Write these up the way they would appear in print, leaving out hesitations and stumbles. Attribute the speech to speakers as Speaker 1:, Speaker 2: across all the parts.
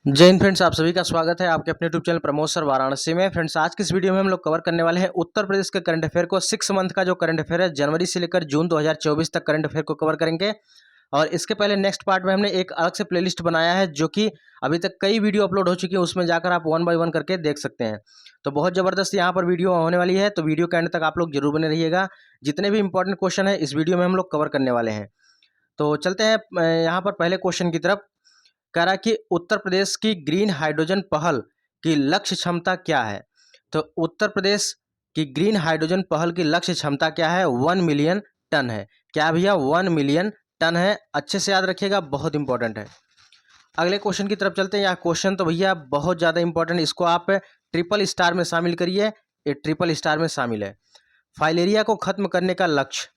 Speaker 1: जय हिंद फ्रेंड्स, आप सभी का स्वागत है आपके अपने YouTube channel Pramod sir Varanasi में। फ्रेंड्स, आज की इस वीडियो में हम लोग कवर करने वाले हैं उत्तर प्रदेश के करंट अफेयर को। 6 मंथ का जो करंट अफेयर है, जनवरी से लेकर जून 2024 तक करंट अफेयर को कवर करेंगे। और इसके पहले नेक्स्ट पार्ट में हमने एक अलग से प्लेलिस्ट बनाया है, जो कि अभी तक कई वीडियो अपलोड हो चुकी है, उसमें जाकर आप 1 बाय 1 करके देख सकते हैं। तो बहुत ज़बरदस्त यहाँ पर वीडियो होने वाली है, तो वीडियो के एंड तक आप लोग जरूर बने रहिएगा। जितने भी इंपॉर्टेंट क्वेश्चन है इस वीडियो में हम लोग कवर करने वाले हैं। तो चलते हैं यहाँ पर पहले क्वेश्चन की तरफ। कह रहा कि उत्तर प्रदेश की ग्रीन हाइड्रोजन पहल की लक्ष्य क्षमता क्या है। तो उत्तर प्रदेश की ग्रीन हाइड्रोजन पहल की लक्ष्य क्षमता क्या है? 1 मिलियन टन है। क्या भैया? 1 मिलियन टन है। अच्छे से याद रखिएगा, बहुत इंपॉर्टेंट है। अगले क्वेश्चन की तरफ चलते हैं। यह क्वेश्चन तो भैया बहुत ज़्यादा इंपॉर्टेंट, इसको आप ट्रिपल स्टार में शामिल करिए। ये ट्रिपल स्टार में शामिल है। फाइलेरिया को खत्म करने का लक्ष्य।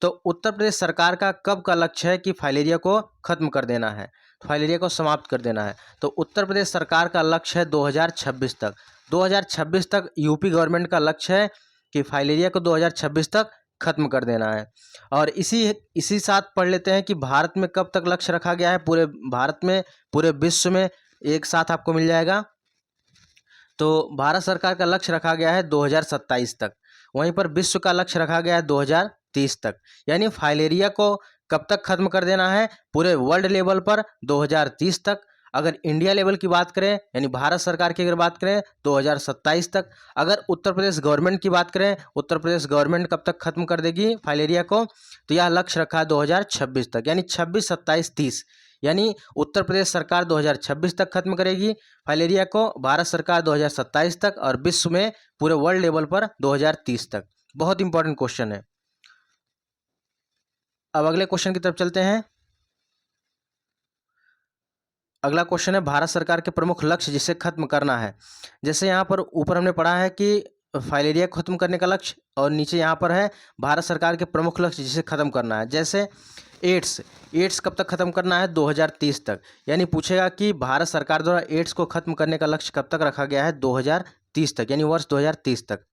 Speaker 1: तो उत्तर प्रदेश सरकार का कब का लक्ष्य है कि फाइलेरिया को खत्म कर देना है, फाइलेरिया को समाप्त कर देना है? तो उत्तर प्रदेश सरकार का लक्ष्य है 2026 तक। 2026 तक यूपी गवर्नमेंट का लक्ष्य है कि फाइलेरिया को 2026 तक खत्म कर देना है। और इसी साथ पढ़ लेते हैं कि भारत में कब तक लक्ष्य रखा गया है। पूरे भारत में, पूरे विश्व में एक साथ आपको मिल जाएगा। तो भारत सरकार का लक्ष्य रखा गया है 2027 तक। वहीं पर विश्व का लक्ष्य रखा गया है 2030 तक। यानी फाइलेरिया को कब तक खत्म कर देना है? पूरे वर्ल्ड लेवल पर 2030 तक। अगर इंडिया लेवल की बात करें, यानी भारत सरकार की अगर बात करें, 2027 तक। अगर उत्तर प्रदेश गवर्नमेंट की बात करें, उत्तर प्रदेश गवर्नमेंट कब तक खत्म कर देगी फाइलेरिया को? तो यह लक्ष्य रखा है 2026 तक, यानी 26, 27, 30। यानी उत्तर प्रदेश सरकार 2026 तक खत्म करेगी फाइलेरिया को, भारत सरकार 2027 तक, और विश्व में पूरे वर्ल्ड लेवल पर 2030 तक। बहुत इंपॉर्टेंट क्वेश्चन है। अब अगले क्वेश्चन की तरफ चलते हैं। अगला क्वेश्चन है भारत सरकार के प्रमुख लक्ष्य जिसे खत्म करना है। जैसे यहाँ पर ऊपर हमने पढ़ा है कि फाइलेरिया को खत्म करने का लक्ष्य, और नीचे यहाँ पर है भारत सरकार के प्रमुख लक्ष्य जिसे खत्म करना है। जैसे एड्स कब तक खत्म करना है? 2030 तक। यानी पूछेगा कि भारत सरकार द्वारा एड्स को खत्म करने का लक्ष्य कब तक रखा गया है? 2030 तक, यानी वर्ष 2030 तक।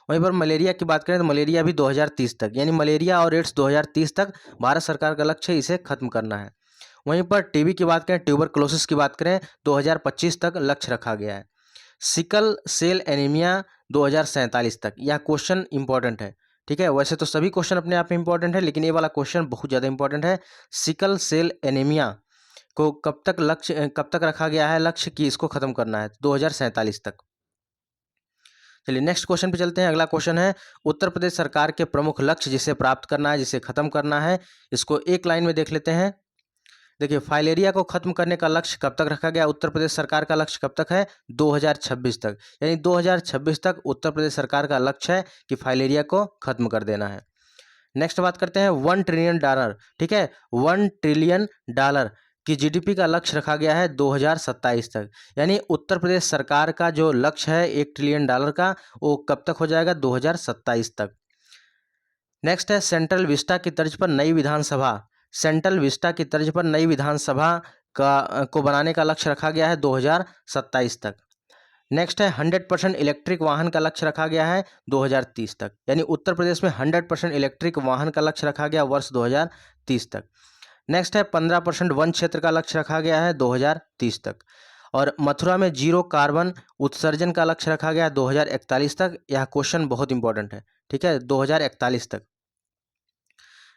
Speaker 1: वहीं पर मलेरिया की बात करें तो मलेरिया भी 2030 तक, यानी मलेरिया और एड्स 2030 तक भारत सरकार का लक्ष्य है, इसे खत्म करना है। वहीं पर टीबी की बात करें, ट्यूबरकुलोसिस की बात करें, 2025 तक लक्ष्य रखा गया है। सिकल सेल एनीमिया 2047 तक। यह क्वेश्चन इंपॉर्टेंट है, ठीक है। वैसे तो सभी क्वेश्चन अपने आप में इंपॉर्टेंट है, लेकिन ये वाला क्वेश्चन बहुत ज़्यादा इंपॉर्टेंट है। सिकल सेल एनीमिया को कब तक रखा गया है लक्ष्य कि इसको खत्म करना है? 2047 तक। चलिए नेक्स्ट क्वेश्चन पे चलते हैं। अगला क्वेश्चन है उत्तर प्रदेश सरकार के प्रमुख लक्ष्य जिसे प्राप्त करना है, जिसे खत्म करना है। इसको एक लाइन में देख लेते हैं। देखिए, फाइलेरिया को खत्म करने का लक्ष्य कब तक रखा गया? उत्तर प्रदेश सरकार का लक्ष्य कब तक है? 2026 तक। यानी 2026 तक उत्तर प्रदेश सरकार का लक्ष्य है कि फाइलेरिया को खत्म कर देना है। नेक्स्ट बात करते हैं $1 ट्रिलियन, ठीक है। $1 ट्रिलियन की जीडीपी का लक्ष्य रखा गया है 2027 तक। यानी उत्तर प्रदेश सरकार का जो लक्ष्य है $1 ट्रिलियन का, वो कब तक हो जाएगा? 2027 तक। नेक्स्ट है सेंट्रल विस्टा की तर्ज पर नई विधानसभा। सेंट्रल विस्टा की तर्ज पर नई विधानसभा को बनाने का लक्ष्य रखा गया है 2027 तक। नेक्स्ट है 100% इलेक्ट्रिक वाहन का लक्ष्य रखा गया है 2030 तक। यानी उत्तर प्रदेश में 100% इलेक्ट्रिक वाहन का लक्ष्य रखा गया वर्ष 2030 तक। नेक्स्ट है 15% वन क्षेत्र का लक्ष्य रखा गया है 2030 तक। और मथुरा में जीरो कार्बन उत्सर्जन का लक्ष्य रखा गया है 2041 तक। यह क्वेश्चन बहुत इंपॉर्टेंट है, ठीक है, 2041 तक।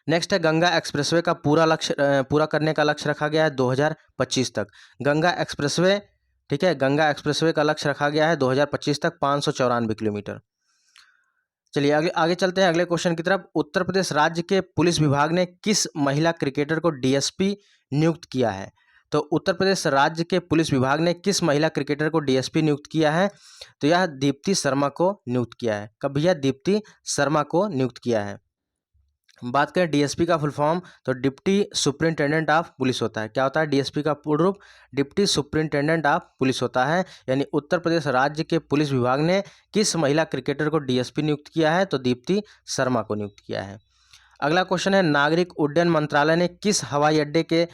Speaker 1: नेक्स्ट है गंगा एक्सप्रेसवे का पूरा करने का लक्ष्य रखा गया है 2025 तक। गंगा एक्सप्रेसवे, ठीक है, गंगा एक्सप्रेसवे का लक्ष्य रखा गया है 2025 तक, 594 किलोमीटर। चलिए आगे चलते हैं अगले क्वेश्चन की तरफ। उत्तर प्रदेश राज्य के पुलिस विभाग ने किस महिला क्रिकेटर को डीएसपी नियुक्त किया है? तो उत्तर प्रदेश राज्य के पुलिस विभाग ने किस महिला क्रिकेटर को डीएसपी नियुक्त किया है? तो यह दीप्ति शर्मा को नियुक्त किया है। कब भैया? दीप्ति शर्मा को नियुक्त किया है। बात करें डीएसपी का फुल फॉर्म, तो डिप्टी सुपरिंटेंडेंट ऑफ पुलिस होता है। क्या होता है डीएसपी का पूर्ण रूप? डिप्टी सुपरिंटेंडेंट ऑफ पुलिस होता है। यानी उत्तर प्रदेश राज्य के पुलिस विभाग ने किस महिला क्रिकेटर को डीएसपी नियुक्त किया है? तो दीप्ति शर्मा को नियुक्त किया है। अगला क्वेश्चन है, नागरिक उड्डयन मंत्रालय ने किस हवाई अड्डे के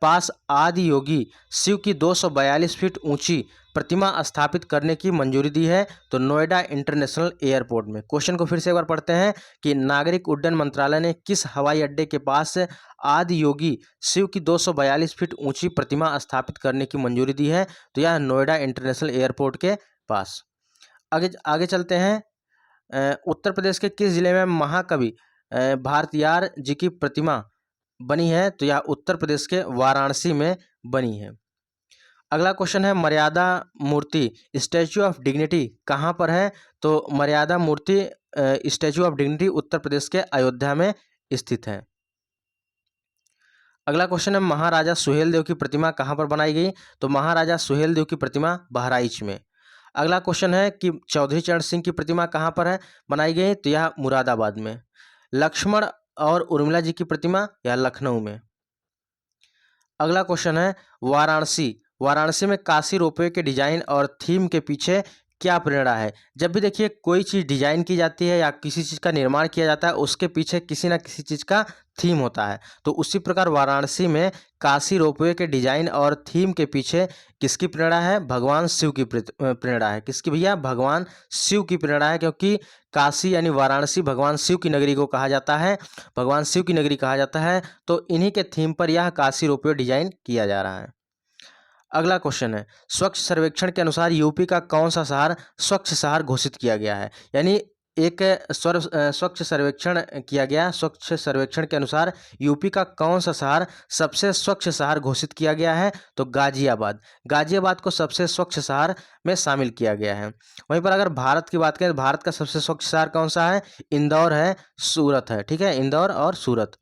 Speaker 1: पास आदि योगी शिव की 242 फीट ऊंची प्रतिमा स्थापित करने की मंजूरी दी है? तो नोएडा इंटरनेशनल एयरपोर्ट में। क्वेश्चन को फिर से एक बार पढ़ते हैं कि नागरिक उड्डयन मंत्रालय ने किस हवाई अड्डे के पास आदि योगी शिव की 242 फीट ऊंची प्रतिमा स्थापित करने की मंजूरी दी है? तो यह नोएडा इंटरनेशनल एयरपोर्ट के पास। आगे आगे चलते हैं। उत्तर प्रदेश के किस जिले में महाकवि भारतियार जी की प्रतिमा बनी है? तो यह उत्तर प्रदेश के वाराणसी में बनी है। अगला क्वेश्चन है, मर्यादा मूर्ति स्टैच्यू ऑफ डिग्निटी कहाँ पर है? तो मर्यादा मूर्ति statue of dignity Uttar Pradesh के अयोध्या में स्थित है। अगला क्वेश्चन है, महाराजा सुहेलदेव की प्रतिमा कहाँ पर बनाई गई? तो महाराजा सुहेलदेव की प्रतिमा बहराइच में। अगला क्वेश्चन है कि चौधरी चरण सिंह की प्रतिमा कहाँ पर है बनाई गई? तो यह मुरादाबाद में। लक्ष्मण और उर्मिला जी की प्रतिमा यह लखनऊ में। अगला क्वेश्चन है, वाराणसी में काशी रोपवे के डिजाइन और थीम के पीछे क्या प्रेरणा है? जब भी देखिए कोई चीज़ डिजाइन की जाती है या किसी चीज़ का निर्माण किया जाता है, उसके पीछे किसी न किसी चीज़ का थीम होता है। तो उसी प्रकार वाराणसी में काशी रोपवे के डिजाइन और थीम के पीछे किसकी प्रेरणा है? भगवान शिव की प्रेरणा है। किसकी भैया? भगवान शिव की प्रेरणा है, क्योंकि काशी यानी वाराणसी भगवान शिव की नगरी को कहा जाता है, भगवान शिव की नगरी कहा जाता है। तो इन्हीं के थीम पर यह काशी रोपवे डिजाइन किया जा रहा है। अगला क्वेश्चन है, स्वच्छ सर्वेक्षण के अनुसार यूपी का कौन सा शहर स्वच्छ शहर घोषित किया गया है? यानी एक स्वच्छ सर्वेक्षण किया गया। स्वच्छ सर्वेक्षण के अनुसार यूपी का कौन सा शहर सबसे स्वच्छ शहर घोषित किया गया है? तो गाजियाबाद को सबसे स्वच्छ शहर में शामिल किया गया है। वहीं पर अगर भारत की बात करें तो भारत का सबसे स्वच्छ शहर कौन सा है? इंदौर है, सूरत है। ठीक है, इंदौर और सूरत।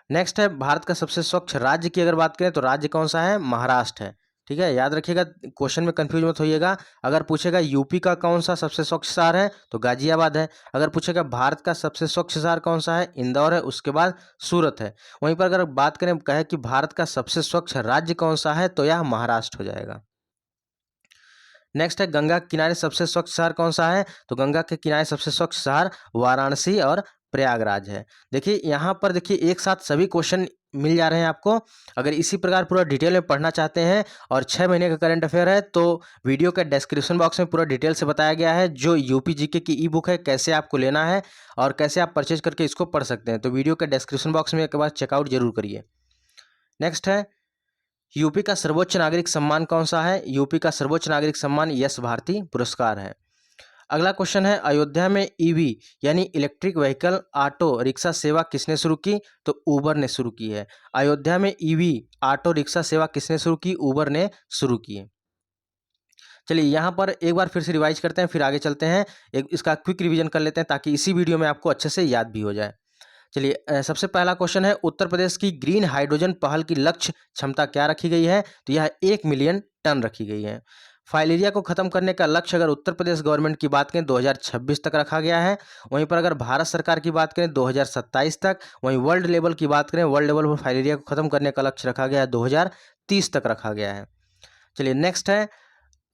Speaker 1: नेक्स्ट है, भारत का सबसे स्वच्छ राज्य की अगर बात करें तो राज्य कौन सा है? महाराष्ट्र है। ठीक है, याद रखिएगा, क्वेश्चन में कंफ्यूज मत होइएगा। अगर पूछेगा यूपी का कौन सा सबसे स्वच्छ शहर है तो गाजियाबाद है। अगर पूछेगा भारत का सबसे स्वच्छ शहर कौन सा है? इंदौर है, उसके बाद सूरत है। वहीं पर अगर बात करें, कहे कि भारत का सबसे स्वच्छ राज्य कौन सा है, तो यह महाराष्ट्र हो जाएगा। नेक्स्ट है, गंगा के किनारे सबसे स्वच्छ शहर कौन सा है? तो गंगा के किनारे सबसे स्वच्छ शहर वाराणसी और प्रयागराज है। देखिए यहाँ पर देखिए एक साथ सभी क्वेश्चन मिल जा रहे हैं आपको। अगर इसी प्रकार पूरा डिटेल में पढ़ना चाहते हैं और 6 महीने का करंट अफेयर है तो वीडियो के डिस्क्रिप्शन बॉक्स में पूरा डिटेल से बताया गया है। जो यूपी जीके की ई बुक है, कैसे आपको लेना है और कैसे आप परचेज करके इसको पढ़ सकते हैं, तो वीडियो के डिस्क्रिप्शन बॉक्स में एक बार चेकआउट जरूर करिए। नेक्स्ट है, यूपी का सर्वोच्च नागरिक सम्मान कौन सा है? यूपी का सर्वोच्च नागरिक सम्मान यश भारती पुरस्कार है। अगला क्वेश्चन है, अयोध्या में ईवी यानी इलेक्ट्रिक व्हीकल ऑटो रिक्शा सेवा किसने शुरू की? तो ऊबर ने शुरू की है। अयोध्या में ईवी ऑटो रिक्शा सेवा किसने शुरू की? ऊबर ने शुरू की है। चलिए यहाँ पर एक बार फिर से रिवाइज करते हैं, फिर आगे चलते हैं। एक इसका क्विक रिवीजन कर लेते हैं ताकि इसी वीडियो में आपको अच्छे से याद भी हो जाए। चलिए सबसे पहला क्वेश्चन है, उत्तर प्रदेश की ग्रीन हाइड्रोजन पहल की लक्ष्य क्षमता क्या रखी गई है? तो यह 1 मिलियन टन रखी गई है। फाइलेरिया को खत्म करने का लक्ष्य अगर उत्तर प्रदेश गवर्नमेंट की बात करें 2026 तक रखा गया है। वहीं पर अगर भारत सरकार की बात करें 2027 तक। वहीं वर्ल्ड लेवल की बात करें, वर्ल्ड लेवल पर फाइलेरिया को खत्म करने का लक्ष्य रखा गया है 2030 तक रखा गया है। चलिए नेक्स्ट है,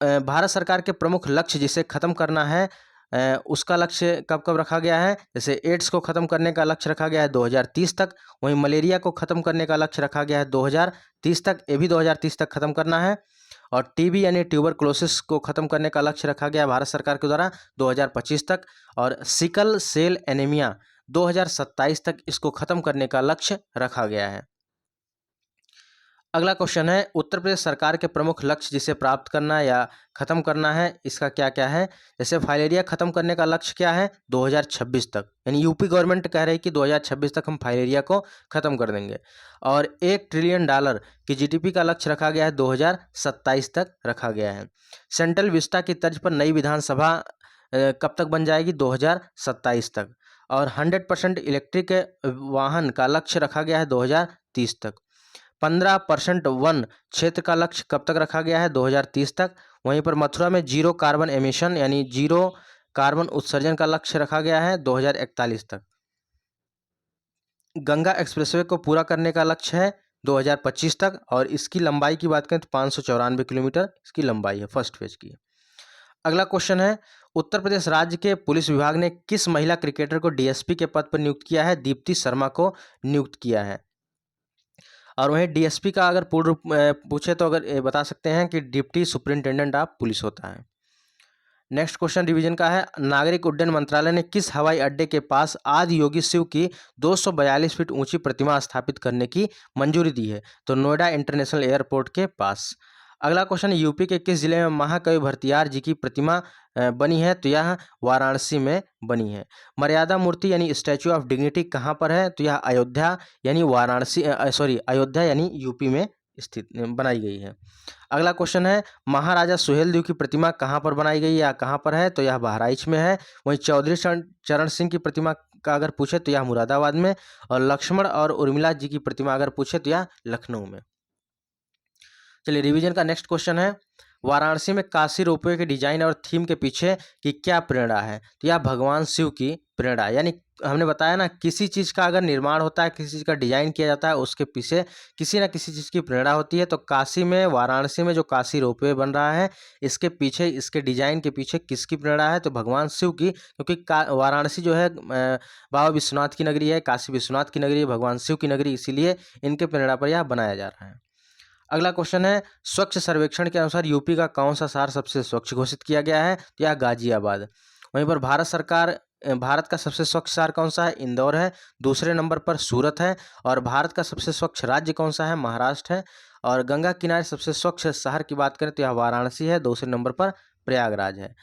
Speaker 1: भारत सरकार के प्रमुख लक्ष्य जिसे खत्म करना है उसका लक्ष्य कब कब रखा गया है? जैसे एड्स को खत्म करने का लक्ष्य रखा गया है 2030 तक। वहीं मलेरिया को खत्म करने का लक्ष्य रखा गया है 2030 तक, ये भी 2030 तक खत्म करना है। और टीबी यानी ट्यूबरकुलोसिस को खत्म करने का लक्ष्य रखा गया है भारत सरकार के द्वारा 2025 तक। और सिकल सेल एनीमिया 2027 तक इसको खत्म करने का लक्ष्य रखा गया है। अगला क्वेश्चन है, उत्तर प्रदेश सरकार के प्रमुख लक्ष्य जिसे प्राप्त करना या खत्म करना है, इसका क्या क्या है? जैसे फाइलेरिया खत्म करने का लक्ष्य क्या है? 2026 तक, यानी यूपी गवर्नमेंट कह रही है कि 2026 तक हम फाइलेरिया को खत्म कर देंगे। और $1 ट्रिलियन की जीडीपी का लक्ष्य रखा गया है 2027 तक रखा गया है। सेंट्रल विस्टा की तर्ज पर नई विधानसभा कब तक बन जाएगी? 2027 तक। और 100% इलेक्ट्रिक वाहन का लक्ष्य रखा गया है 2030 तक। 15% वन क्षेत्र का लक्ष्य कब तक रखा गया है? 2030 तक। वहीं पर मथुरा में जीरो कार्बन एमिशन यानी जीरो कार्बन उत्सर्जन का लक्ष्य रखा गया है 2041 तक। गंगा एक्सप्रेसवे को पूरा करने का लक्ष्य है 2025 तक। और इसकी लंबाई की बात करें तो 594 किलोमीटर इसकी लंबाई है फर्स्ट फेज की। अगला क्वेश्चन है, उत्तर प्रदेश राज्य के पुलिस विभाग ने किस महिला क्रिकेटर को डीएसपी के पद पर नियुक्त किया है? दीप्ति शर्मा को नियुक्त किया है। और वहीं डीएसपी का अगर पूर्ण रूप पूछे तो अगर बता सकते हैं कि डिप्टी सुपरिंटेंडेंट ऑफ पुलिस होता है। नेक्स्ट क्वेश्चन रिवीजन का है, नागरिक उड्डयन मंत्रालय ने किस हवाई अड्डे के पास आदि योगी शिव की 242 फीट ऊंची प्रतिमा स्थापित करने की मंजूरी दी है? तो नोएडा इंटरनेशनल एयरपोर्ट के पास। अगला क्वेश्चन, यूपी के किस जिले में महाकवि भरतियार जी की प्रतिमा बनी है? तो यह वाराणसी में बनी है। मर्यादा मूर्ति यानी स्टैचू ऑफ डिग्निटी कहाँ पर है? तो यह अयोध्या यानी वाराणसी अयोध्या यानी यूपी में स्थित बनाई गई है। अगला क्वेश्चन है, महाराजा सुहेलदेव की प्रतिमा कहाँ पर बनाई गई या कहाँ पर है? तो यह बहराइच में है। वहीं चौधरी चरण सिंह की प्रतिमा का अगर पूछे तो यह मुरादाबाद में, और लक्ष्मण और उर्मिला जी की प्रतिमा अगर पूछे तो यह लखनऊ में। चलिए रिवीजन का नेक्स्ट क्वेश्चन है, वाराणसी में काशी रोपवे के डिजाइन और थीम के पीछे की क्या प्रेरणा है? तो यह भगवान शिव की प्रेरणा, यानी हमने बताया ना, किसी चीज़ का अगर निर्माण होता है, किसी चीज़ का डिजाइन किया जाता है, उसके पीछे किसी न किसी चीज़ की प्रेरणा होती है। तो काशी में, वाराणसी में जो काशी रोपवे बन रहा है, इसके पीछे, इसके डिजाइन के पीछे किसकी प्रेरणा है? तो भगवान शिव की, क्योंकि वाराणसी जो है बाबा विश्वनाथ की नगरी है, काशी विश्वनाथ की नगरी है, भगवान शिव की नगरी, इसीलिए इनके प्रेरणा पर यह बनाया जा रहा है। अगला क्वेश्चन है, स्वच्छ सर्वेक्षण के अनुसार यूपी का कौन सा शहर सबसे स्वच्छ घोषित किया गया है? तो यह गाजियाबाद। वहीं पर भारत का सबसे स्वच्छ शहर कौन सा है? इंदौर है। दूसरे नंबर पर सूरत है। और भारत का सबसे स्वच्छ राज्य कौन सा है? महाराष्ट्र है। और गंगा किनारे सबसे स्वच्छ शहर की बात करें तो यह वाराणसी है। दूसरे नंबर पर प्रयागराज है।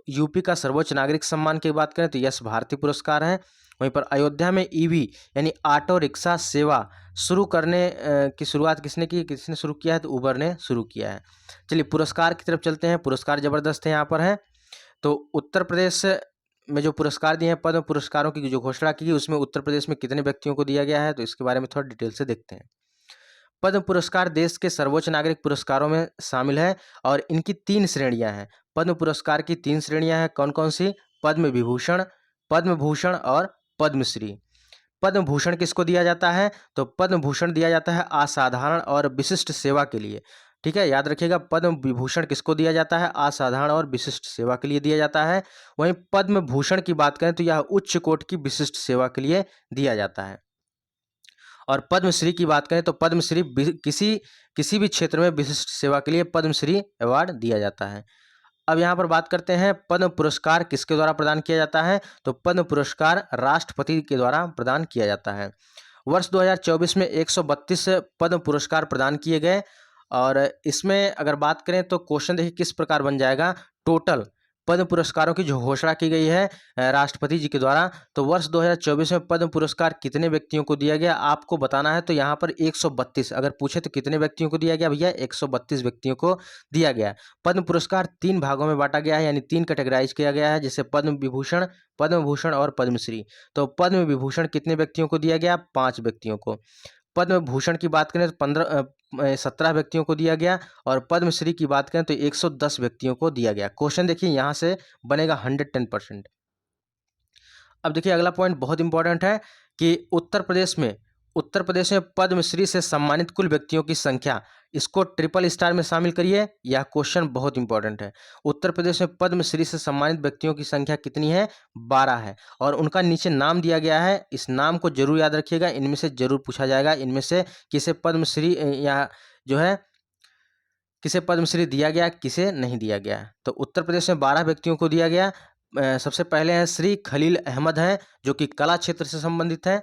Speaker 1: यूपी का सर्वोच्च नागरिक सम्मान की बात करें तो यश भारती पुरस्कार है। वहीं पर अयोध्या में ईवी यानी ऑटो रिक्शा सेवा शुरू करने की शुरुआत किसने की? किसने शुरू किया है? तो उबर ने शुरू किया है। चलिए पुरस्कार की तरफ चलते हैं। पुरस्कार जबरदस्त है यहाँ पर है। तो उत्तर प्रदेश में जो पुरस्कार दिए हैं, पद्म पुरस्कारों की जो घोषणा की गई, उसमें उत्तर प्रदेश में कितने व्यक्तियों को दिया गया है? तो इसके बारे में थोड़ा डिटेल से देखते हैं। पद्म पुरस्कार देश के सर्वोच्च नागरिक पुरस्कारों में शामिल है और इनकी 3 श्रेणियां हैं। पद्म पुरस्कार की 3 श्रेणियां हैं। कौन कौन सी? पद्म विभूषण, पद्म भूषण और पद्मश्री। पद्म भूषण किसको दिया जाता है? तो पद्म भूषण दिया जाता है असाधारण और विशिष्ट सेवा के लिए। ठीक है, याद रखिएगा, पद्म विभूषण किसको दिया जाता है? असाधारण और विशिष्ट सेवा के लिए दिया जाता है। वहीं पद्म भूषण की बात करें तो यह उच्च कोटि की विशिष्ट सेवा के लिए दिया जाता है। और पद्मश्री की बात करें तो पद्मश्री किसी भी क्षेत्र में विशिष्ट सेवा के लिए पद्मश्री अवार्ड दिया जाता है। अब यहाँ पर बात करते हैं पद्म पुरस्कार किसके द्वारा प्रदान किया जाता है? तो पद्म पुरस्कार राष्ट्रपति के द्वारा प्रदान किया जाता है। वर्ष 2024 में 132 पद्म पुरस्कार प्रदान किए गए। और इसमें अगर बात करें तो क्वेश्चन देखिए किस प्रकार बन जाएगा। टोटल पद्म पुरस्कारों की जो घोषणा की गई है राष्ट्रपति जी के द्वारा, तो वर्ष 2024 में पद्म पुरस्कार कितने व्यक्तियों को दिया गया आपको बताना है। तो यहाँ पर 132 अगर पूछे तो कितने व्यक्तियों को दिया गया? भैया 132 व्यक्तियों को दिया गया। पद्म पुरस्कार 3 भागों में बांटा गया है, यानी 3 कैटेगराइज किया गया है, जैसे पद्म विभूषण, पद्म भूषण और पद्मश्री। तो पद्म विभूषण कितने व्यक्तियों को दिया गया? 5 व्यक्तियों को। पद्म भूषण की बात करें तो 17 व्यक्तियों को दिया गया। और पद्मश्री की बात करें तो 110 व्यक्तियों को दिया गया। क्वेश्चन देखिए यहाँ से बनेगा 110%। अब देखिए अगला पॉइंट बहुत इंपॉर्टेंट है कि उत्तर प्रदेश में पद्मश्री से सम्मानित कुल व्यक्तियों की संख्या, इसको ट्रिपल स्टार में शामिल करिए। यह क्वेश्चन बहुत इंपॉर्टेंट है। उत्तर प्रदेश में पद्मश्री से सम्मानित व्यक्तियों की संख्या कितनी है? 12 है। और उनका नीचे नाम दिया गया है, इस नाम को जरूर याद रखिएगा, इनमें से जरूर पूछा जाएगा, इनमें से किसे पद्मश्री या जो है किसे पद्मश्री दिया गया, किसे नहीं दिया गया। तो उत्तर प्रदेश में 12 व्यक्तियों को दिया गया। सबसे पहले हैं श्री खलील अहमद हैं, जो कि कला क्षेत्र से संबंधित हैं।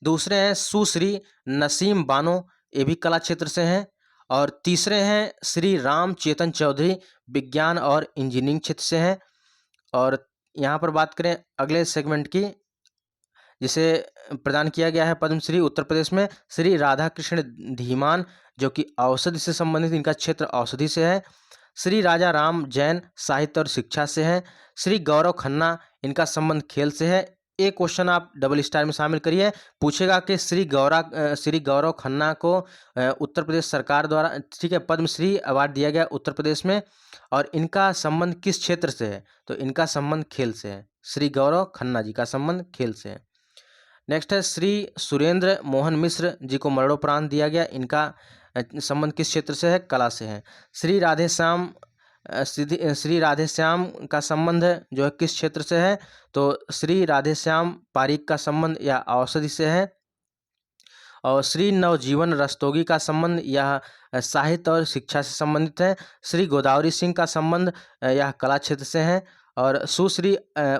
Speaker 1: दूसरे हैं सुश्री नसीम बानो, ये भी कला क्षेत्र से हैं। और तीसरे हैं श्री राम चेतन चौधरी, विज्ञान और इंजीनियरिंग क्षेत्र से हैं। और यहाँ पर बात करें अगले सेगमेंट की, जिसे प्रदान किया गया है पद्मश्री उत्तर प्रदेश में, श्री राधा कृष्ण धीमान, जो कि औषधि से संबंधित, इनका क्षेत्र औषधि से है। श्री राजा राम जैन साहित्य और शिक्षा से हैं। श्री गौरव खन्ना, इनका संबंध खेल से है। एक क्वेश्चन आप डबल स्टार में शामिल करिए, पूछेगा कि श्री गौरव खन्ना को उत्तर प्रदेश सरकार द्वारा, ठीक है, पद्मश्री अवार्ड दिया गया उत्तर प्रदेश में, और इनका संबंध किस क्षेत्र से है? तो इनका संबंध खेल से है। श्री गौरव खन्ना जी का संबंध खेल से है। नेक्स्ट है श्री सुरेंद्र मोहन मिश्र जी को मरणोपरांत दिया गया, इनका संबंध किस क्षेत्र से है? कला से है। श्री राधेश्याम श्री राधेश्याम का संबंध जो है किस क्षेत्र से है? तो श्री राधेश्याम पारीक का संबंध यह औषधि से है। और श्री नवजीवन रस्तोगी का संबंध यह साहित्य और शिक्षा से संबंधित है। श्री गोदावरी सिंह का संबंध यह कला क्षेत्र से है। और सुश्री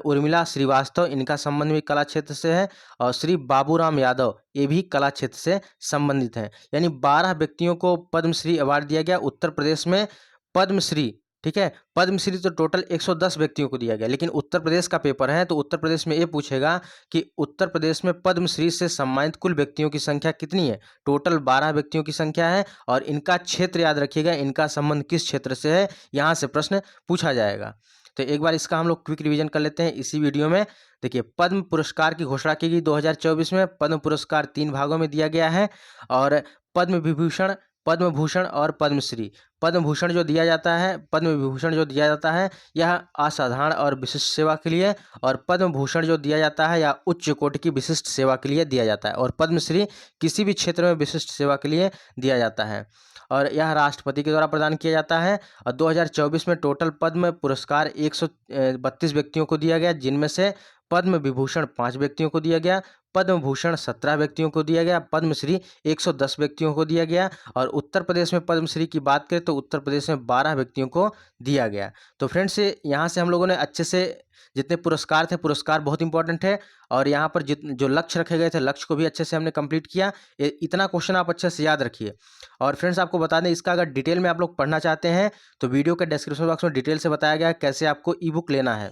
Speaker 1: उर्मिला श्रीवास्तव, इनका संबंध भी कला क्षेत्र से है। और श्री बाबूराम यादव, ये भी कला क्षेत्र से संबंधित हैं। यानी 12 व्यक्तियों को पद्मश्री अवार्ड दिया गया उत्तर प्रदेश में। पद्मश्री, ठीक है, पद्मश्री तो टोटल 110 व्यक्तियों को दिया गया, लेकिन उत्तर प्रदेश का पेपर है तो उत्तर प्रदेश में ये पूछेगा कि उत्तर प्रदेश में पद्मश्री से सम्मानित कुल व्यक्तियों की संख्या कितनी है? टोटल 12 व्यक्तियों की संख्या है। और इनका क्षेत्र याद रखिएगा, इनका संबंध किस क्षेत्र से है, यहाँ से प्रश्न पूछा जाएगा। तो एक बार इसका हम लोग क्विक रिवीजन कर लेते हैं इसी वीडियो में। देखिए, पद्म पुरस्कार की घोषणा की गई 2024 में। पद्म पुरस्कार 3 भागों में दिया गया है। और पद्म विभूषण, पद्म भूषण और पद्मश्री। पद्म भूषण जो दिया जाता है, पद्म विभूषण जो दिया जाता है, यह असाधारण और विशिष्ट सेवा के लिए। और पद्म भूषण जो दिया जाता है यह उच्च कोटि की विशिष्ट सेवा के लिए दिया जाता है। और पद्मश्री किसी भी क्षेत्र में विशिष्ट सेवा के लिए दिया जाता है। और यह राष्ट्रपति के द्वारा प्रदान किया जाता है। और 2024 में टोटल पद्म पुरस्कार 132 व्यक्तियों को दिया गया, जिनमें से पद्म विभूषण 5 व्यक्तियों को दिया गया, पद्म भूषण 17 व्यक्तियों को दिया गया, पद्मश्री 110 व्यक्तियों को दिया गया। और उत्तर प्रदेश में पद्मश्री की बात करें तो उत्तर प्रदेश में 12 व्यक्तियों को दिया गया। तो फ्रेंड्स, यहाँ से हम लोगों ने अच्छे से जितने पुरस्कार थे, पुरस्कार बहुत इंपॉर्टेंट है। और यहाँ पर जो लक्ष्य रखे गए थे, लक्ष्य को भी अच्छे से हमने कंप्लीट किया। इतना क्वेश्चन आप अच्छे से याद रखिए। और फ्रेंड्स, आपको बता दें, इसका अगर डिटेल में आप लोग पढ़ना चाहते हैं तो वीडियो के डिस्क्रिप्शन बॉक्स में डिटेल से बताया गया है कैसे आपको ई बुक लेना है।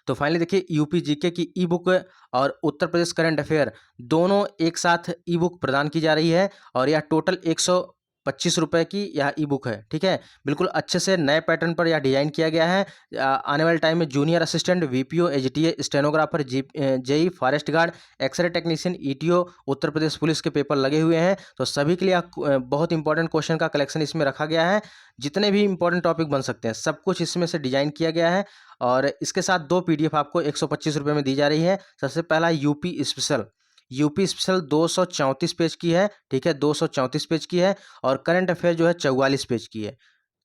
Speaker 1: तो फाइनली देखिए, यूपी जीके की ई बुक और उत्तर प्रदेश करंट अफेयर दोनों एक साथ ई बुक प्रदान की जा रही है। और यह टोटल 125 रुपये की यह ई बुक है, ठीक है। बिल्कुल अच्छे से नए पैटर्न पर यह डिजाइन किया गया है। आने वाले टाइम में junior assistant, VPO, AGTA, stenographer, JE, forest guard, x ray technician, ETO, Uttar Pradesh police के पेपर लगे हुए हैं। तो सभी के लिए बहुत इंपॉर्टेंट क्वेश्चन का कलेक्शन इसमें रखा गया है। जितने भी इंपॉर्टेंट टॉपिक बन सकते हैं सब कुछ इसमें से डिजाइन किया गया है। और इसके साथ 2 पीडीएफ आपको 125 रुपये में दी जा रही है। सबसे पहला UP special, UP special 234 page की है, ठीक है, 234 पेज की है। और करंट अफेयर जो है 44 पेज की है।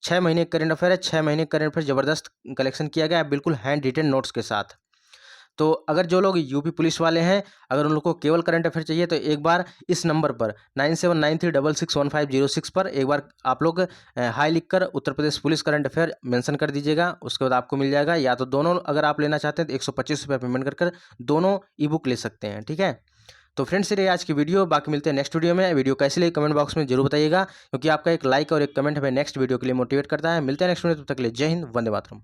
Speaker 1: 6 महीने करंट अफेयर है, 6 महीने करंट अफेयर जबरदस्त कलेक्शन किया गया है, बिल्कुल हैंड रिटेन नोट्स के साथ। तो अगर जो लोग यूपी पुलिस वाले हैं, अगर उन लोग को केवल करंट अफेयर चाहिए तो एक बार इस नंबर पर 9793661506 पर एक बार आप लोग हाई लिखकर उत्तर Pradesh police current affair mention कर दीजिएगा। उसके बाद आपको मिल जाएगा। या तो दोनों अगर आप लेना चाहते हैं तो 125 रुपये पेमेंट कर दोनों ई बुक ले सकते हैं, ठीक है। तो फ्रेंड्स, ये आज की वीडियो, बाकी मिलते हैं नेक्स्ट वीडियो में। वीडियो कैसी लगी कमेंट बॉक्स में जरूर बताइएगा, क्योंकि आपका एक लाइक और एक कमेंट हमें नेक्स्ट वीडियो के लिए मोटिवेट करता है। मिलते हैं नेक्स्ट वीडियो, तब तक के लिए जय हिंद, वंदे मातरम।